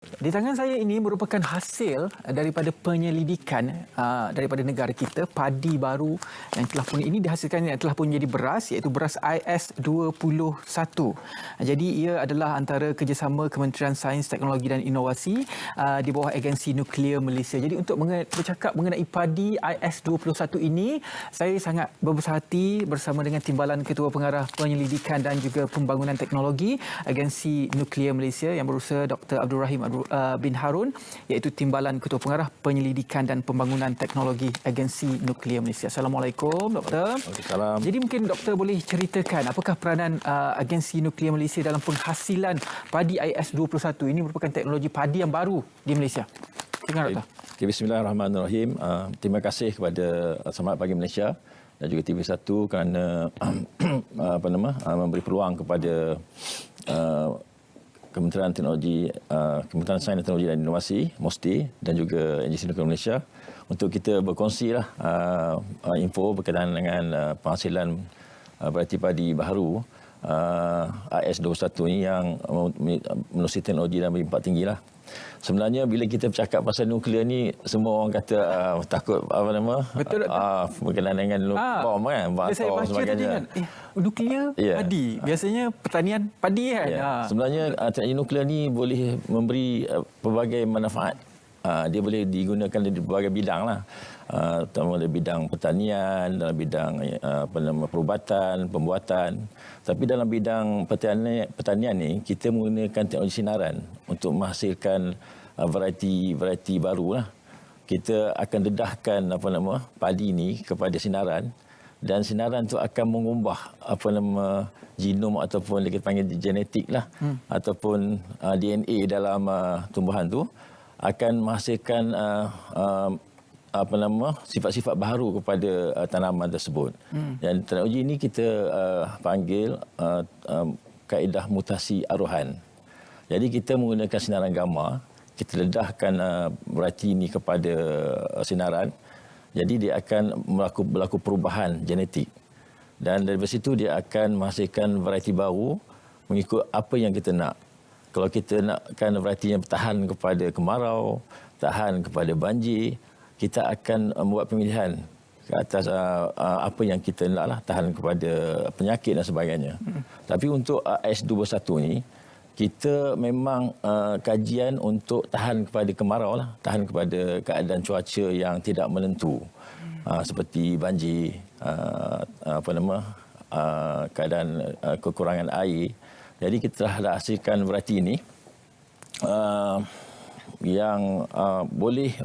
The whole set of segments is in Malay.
Di tangan saya ini merupakan hasil daripada penyelidikan daripada negara kita, padi baru yang telah pun ini dihasilkan yang telah pun menjadi beras, iaitu beras IS21. Jadi ia adalah antara kerjasama Kementerian Sains, Teknologi dan Inovasi di bawah Agensi Nuklear Malaysia. Jadi untuk bercakap mengenai padi IS21 ini, saya sangat berbesar hati bersama dengan Timbalan Ketua Pengarah Penyelidikan dan juga Pembangunan Teknologi Agensi Nuklear Malaysia yang berusaha Dr. Abdul Rahim bin Harun, iaitu Timbalan Ketua Pengarah Penyelidikan dan Pembangunan Teknologi Agensi Nuklear Malaysia. Assalamualaikum, Doktor. Waalaikumsalam. Jadi mungkin Doktor boleh ceritakan apakah peranan Agensi Nuklear Malaysia dalam penghasilan padi IS21 ini merupakan teknologi padi yang baru di Malaysia. Silakan, Doktor. Okay, bismillahirrahmanirrahim. Terima kasih kepada Selamat Pagi Malaysia dan juga TV1 kerana memberi peluang kepada Kementerian Sains dan Teknologi dan Inovasi MOSTI dan juga Agensi Nuklear Malaysia untuk kita berkongsi info berkaitan dengan penghasilan varieti padi baharu IS21 ini yang menerusi teknologi dan berimpak tinggi lah. Sebenarnya bila kita bercakap pasal nuklear ni, semua orang kata takut betul, berkenaan dengan bom kan, saya baca tadi kan nuklear padi, biasanya pertanian padi kan. Sebenarnya teknologi nuklear ni boleh memberi pelbagai manfaat. Dia boleh digunakan di berbagai bidang lah, terutama dalam bidang pertanian, dalam bidang perubatan, pembuatan. Tapi dalam bidang pertanian ni, kita menggunakan teknologi sinaran untuk menghasilkan varieti baru lah. Kita akan dedahkan padi ni kepada sinaran, dan sinaran tu akan mengubah genom ataupun kita panggil genetik lah, ataupun DNA dalam tumbuhan tu akan menghasilkan sifat-sifat baru kepada tanaman tersebut. Dan teknologi ini kita panggil kaedah mutasi aruhan. Jadi kita menggunakan sinaran gamma, kita dedahkan varieti ini kepada sinaran. Jadi dia akan berlaku perubahan genetik. Dan dari situ dia akan menghasilkan varieti baru mengikut apa yang kita nak. Kalau kita nakkan varieti yang tahan kepada kemarau, tahan kepada banjir, kita akan membuat pemilihan ke atas apa yang kita naklah, tahan kepada penyakit dan sebagainya. Tapi untuk IS21 ni, kita memang kajian untuk tahan kepada kemarau lah, tahan kepada keadaan cuaca yang tidak menentu, seperti banjir, keadaan kekurangan air. Jadi kita telah hasilkan varieti ini yang boleh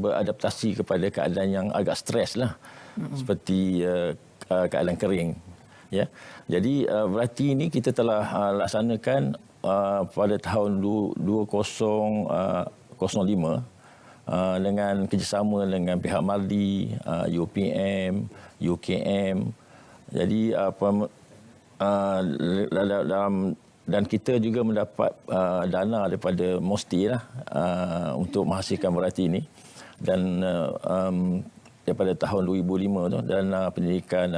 beradaptasi kepada keadaan yang agak stres lah, seperti keadaan kering. Ya, jadi varieti ini kita telah laksanakan pada tahun 2005 dengan kerjasama dengan pihak MARDI, UPM, UKM. Jadi dan kita juga mendapat dana daripada MOSTI lah, untuk menghasilkan varieti ini. Dan daripada tahun 2005 tu, dana pendidikan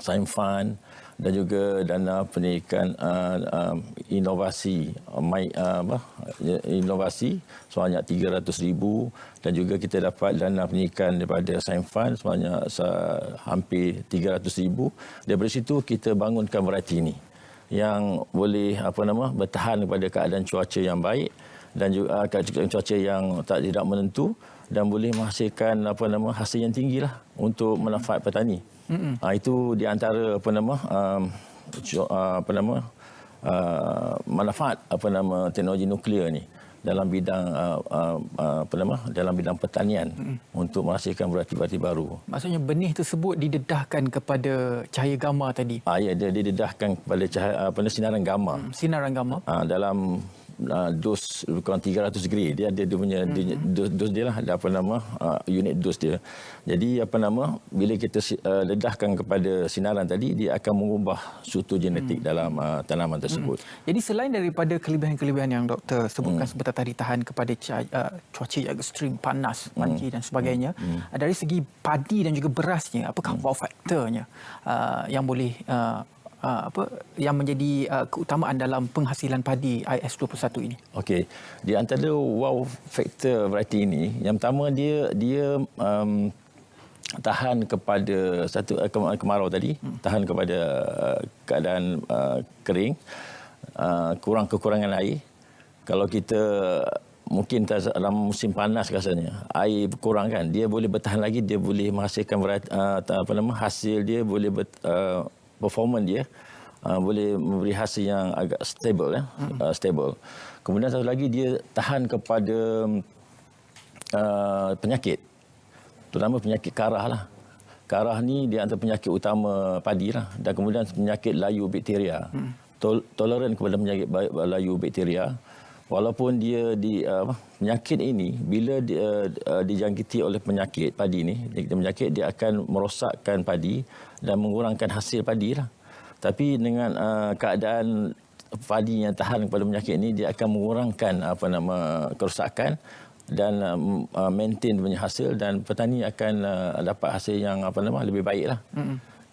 Sains Fund dan juga dana pendidikan inovasi sebanyak 300,000, dan juga kita dapat dana pendidikan daripada Sains Fund sebanyak hampir 300,000. Daripada situ kita bangunkan varieti ini yang boleh bertahan kepada keadaan cuaca yang baik dan juga keadaan cuaca yang tidak menentu, dan boleh menghasilkan hasil yang tinggilah untuk manfaat petani. Itu di antara manfaat teknologi nuklear ni dalam bidang dalam bidang pertanian untuk menghasilkan varieti baru. Maksudnya benih tersebut didedahkan kepada cahaya gamma tadi. Ya, dia didedahkan kepada cahaya sinaran gamma. Sinaran gamma. Dalam dos kurang 300 degree. Dia ada dia punya dos dia lah, ada unit dos dia. Jadi bila kita dedahkan kepada sinaran tadi, dia akan mengubah struktur genetik dalam tanaman tersebut. Jadi selain daripada kelebihan-kelebihan yang doktor sebutkan sebentar tadi, tahan kepada cuaca yang ekstrim, panas, banjir dan sebagainya, dari segi padi dan juga berasnya, apakah wow faktornya yang boleh yang menjadi keutamaan dalam penghasilan padi IS21 ini? Okey, di antara wow factor variety ini, yang pertama dia tahan kepada kemarau tadi, tahan kepada keadaan kering, kekurangan air. Kalau kita mungkin dalam musim panas rasanya air kurang kan, dia boleh bertahan lagi, dia boleh menghasilkan hasil dia boleh performance dia boleh memberi hasil yang agak stable stable. Kemudian satu lagi dia tahan kepada penyakit, terutama penyakit karah lah. Karah ni dia antara penyakit utama padi lah, dan kemudian penyakit layu bakteria. Toleran kepada penyakit layu bakteria. Walaupun dia penyakit ini bila dijangkiti oleh penyakit padi ni, penyakit dia akan merosakkan padi dan mengurangkan hasil padi lah. Tapi dengan keadaan padi yang tahan kepada penyakit ini, dia akan mengurangkan kerosakan dan maintain punya hasil, dan petani akan dapat hasil yang lebih baik lah.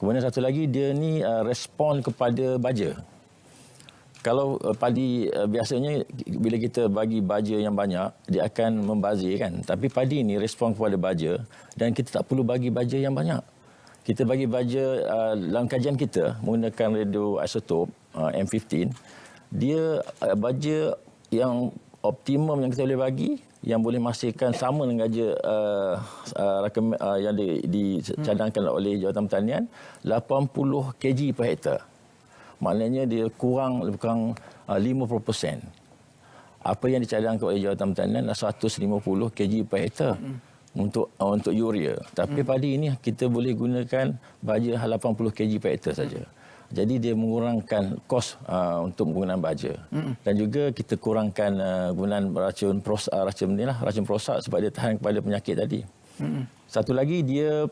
Kemudian satu lagi, dia ni respon kepada baja. Kalau padi biasanya bila kita bagi baja yang banyak, dia akan membazir kan. Tapi padi ni respon kepada baja, dan kita tak perlu bagi baja yang banyak. Kita bagi baja dalam kajian kita menggunakan radioisotop M15, dia baja yang optimum yang kita boleh bagi, yang boleh menghasilkan sama dengan baja yang dicadangkan oleh Jawatan Pertanian, 80 kg per hektar. Maknanya dia kurang 50%. Apa yang dicadangkan oleh Jawatan Pertanian adalah 150 kg per hektar untuk urea. Tapi padi ini kita boleh gunakan baja 80 kg per hektar saja. Jadi dia mengurangkan kos untuk penggunaan baja. Dan juga kita kurangkan penggunaan racun perosak sebab dia tahan kepada penyakit tadi. Satu lagi, dia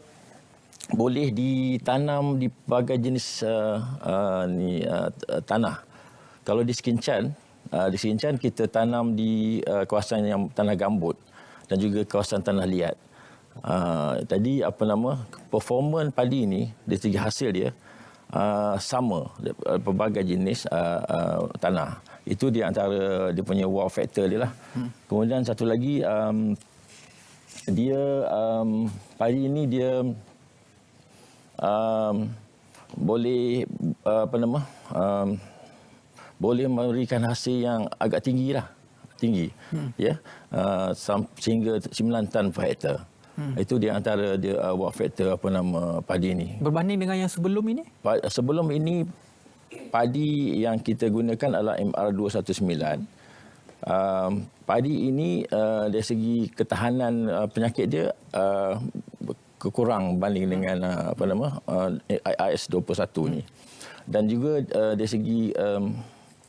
boleh ditanam di pelbagai jenis tanah. Kalau di Sekinchan kita tanam di kawasan yang tanah gambut dan juga kawasan tanah liat. Tadi performance padi ini dari segi hasil dia sama pelbagai jenis tanah. Itu di antara dia punya wow factor dia lah. Kemudian satu lagi, dia padi ini dia boleh boleh memberikan hasil yang agak tinggi, ya, sehingga 9 tan per hektar. Itu di antara dia wow factor padi ini. Berbanding dengan yang sebelum ini? Sebelum ini padi yang kita gunakan adalah MR219. Padi ini dari segi ketahanan penyakit dia kurang banding dengan IS21 ni. Dan juga dari segi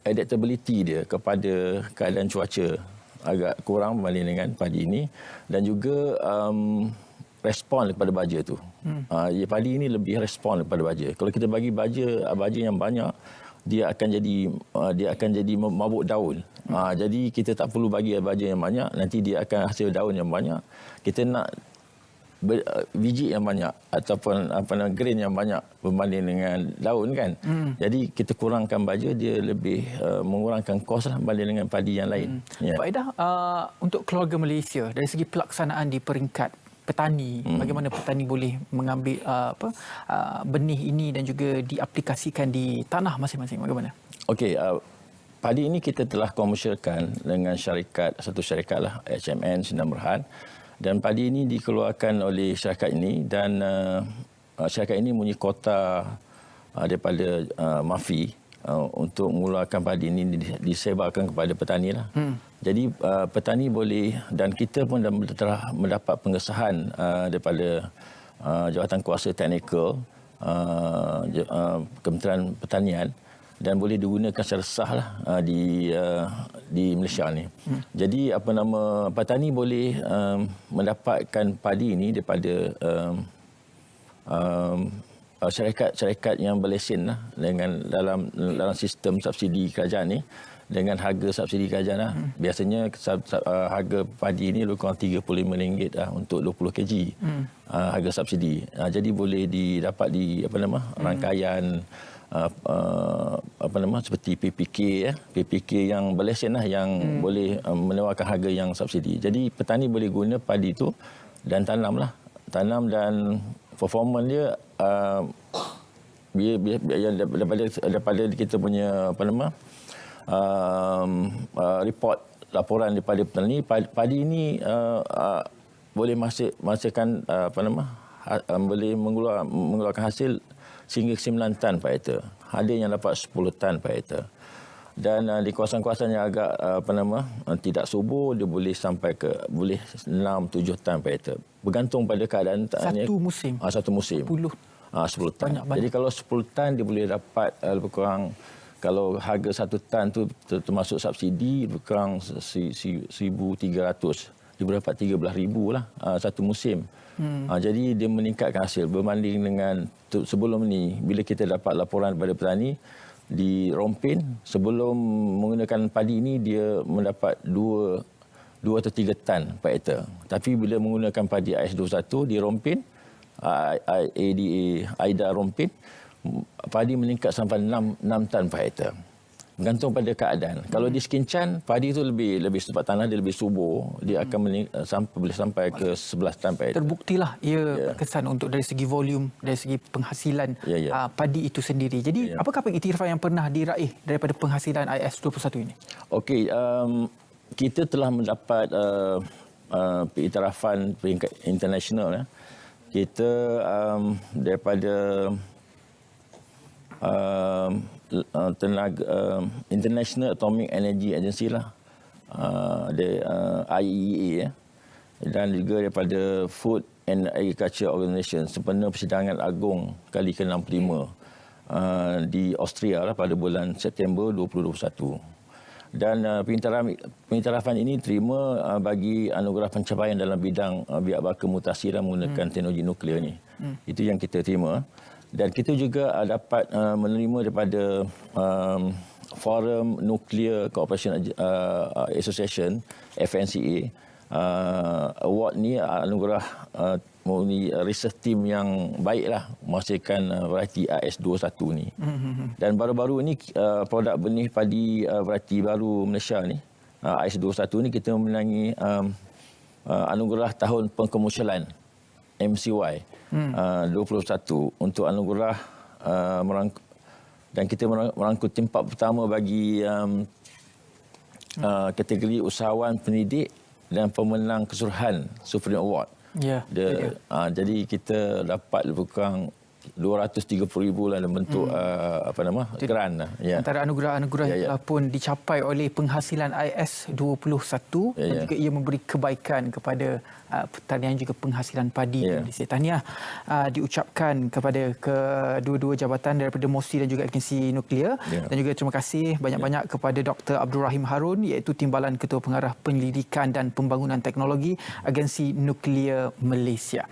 adaptability dia kepada keadaan cuaca agak kurang berbanding dengan padi ini, dan juga respon kepada baja tu. Padi ini lebih respon kepada baja. Kalau kita bagi baja yang banyak, dia akan jadi mabuk daun. Jadi kita tak perlu bagi baja yang banyak, nanti dia akan hasil daun yang banyak. Kita nak biji yang banyak ataupun grain yang banyak berbanding dengan daun kan. Jadi kita kurangkan baja, dia lebih mengurangkan kos lah berbanding dengan padi yang lain. Pak Edah, untuk keluarga Malaysia dari segi pelaksanaan di peringkat petani, bagaimana petani boleh mengambil benih ini dan juga diaplikasikan di tanah masing-masing, bagaimana? Okey, padi ini kita telah komersialkan dengan satu syarikat lah, HMN Sdn Bhd. Dan padi ini dikeluarkan oleh syarikat ini, dan syarikat ini mempunyai kota daripada MAFI untuk mengeluarkan padi ini disebarkan kepada petani lah. Jadi petani boleh, dan kita pun telah mendapat pengesahan daripada Jawatan Kuasa Teknikal Kementerian Pertanian, dan boleh digunakan secara sah lah di Malaysia ni. Jadi petani boleh mendapatkan padi ini daripada syarikat yang berlesen lah, dengan dalam sistem subsidi kerajaan ni, dengan harga subsidi kerajaan lah. Biasanya harga padi ini lebih kurang RM35 lah untuk 20 kg harga subsidi. Jadi boleh didapat di rangkaian seperti PPK ya, PPK yang berlesen lah, yang boleh menawarkan harga yang subsidi. Jadi petani boleh guna padi itu dan tanam dan performance dia daripada kita punya report laporan daripada petani, padi ini boleh menghasilkan boleh mengeluarkan hasil sehingga 9 tan per hektar. Ada yang dapat 10 tan per hektar. Dan di kawasan-kawasan yang agak tidak subur, dia boleh sampai ke 6-7 tan per hektar. Bergantung pada keadaan satu musim. Satu musim. 10 tan. Banyak. Jadi kalau 10 tan dia boleh dapat lebih kurang, kalau harga 1 tan tu termasuk subsidi, lebih kurang 1,300. Dia boleh dapat 13,000 lah satu musim. Jadi dia meningkatkan hasil berbanding dengan sebelum ni. Bila kita dapat laporan daripada petani di Rompin, sebelum menggunakan padi ini dia mendapat 2 atau 3 tan per hektar. Tapi bila menggunakan padi AS21 di Rompin, AIDA Rompin, padi meningkat sampai 6 tan per hektar. Bergantung pada keadaan. Kalau di Sekinchan, padi itu lebih sebab tanah dia lebih subur, dia akan boleh sampai ke 11 tan per hektar. Terbuktilah ia berkesan untuk dari segi volume, dari segi penghasilan padi itu sendiri. Jadi apakah pengiktirafan yang pernah diraih daripada penghasilan IS21 ini? Okey, kita telah mendapat pengiktirafan peringkat international. Kita daripada International Atomic Energy Agency lah, IEA, dan juga daripada Food and Agriculture Organization, sempena persidangan agung kali ke-65 di Austria lah pada bulan September 2021. Dan pengiktirafan ini terima bagi anugerah pencapaian dalam bidang biak bakar mutasi dan menggunakan teknologi nuklear ni. Itu yang kita terima. Dan kita juga dapat menerima daripada Forum Nuclear Cooperation Association, FNCA, award ni anugerah research team yang baiklah menghasilkan variety AS21 ni. Dan baru-baru ni produk benih padi variety baru Malaysia ni, AS21 ni, kita memenangi anugerah tahun pengkomersialan MCY 21 untuk anugerah dan kita merangkut tempat pertama bagi kategori usahawan pendidik dan pemenang keseluruhan Supreme Award. Jadi kita dapat lebih kurang 230,000 lah dalam bentuk grant. Antara anugerah-anugerah yang pun dicapai oleh penghasilan IS21 dan juga ia memberi kebaikan kepada pertanian juga penghasilan padi di Malaysia. Tahniah diucapkan kepada kedua-dua jabatan daripada MOSI dan juga Agensi Nuklear. Dan juga terima kasih banyak-banyak kepada Dr. Abdul Rahim Harun, iaitu Timbalan Ketua Pengarah Penyelidikan dan Pembangunan Teknologi Agensi Nuklear Malaysia.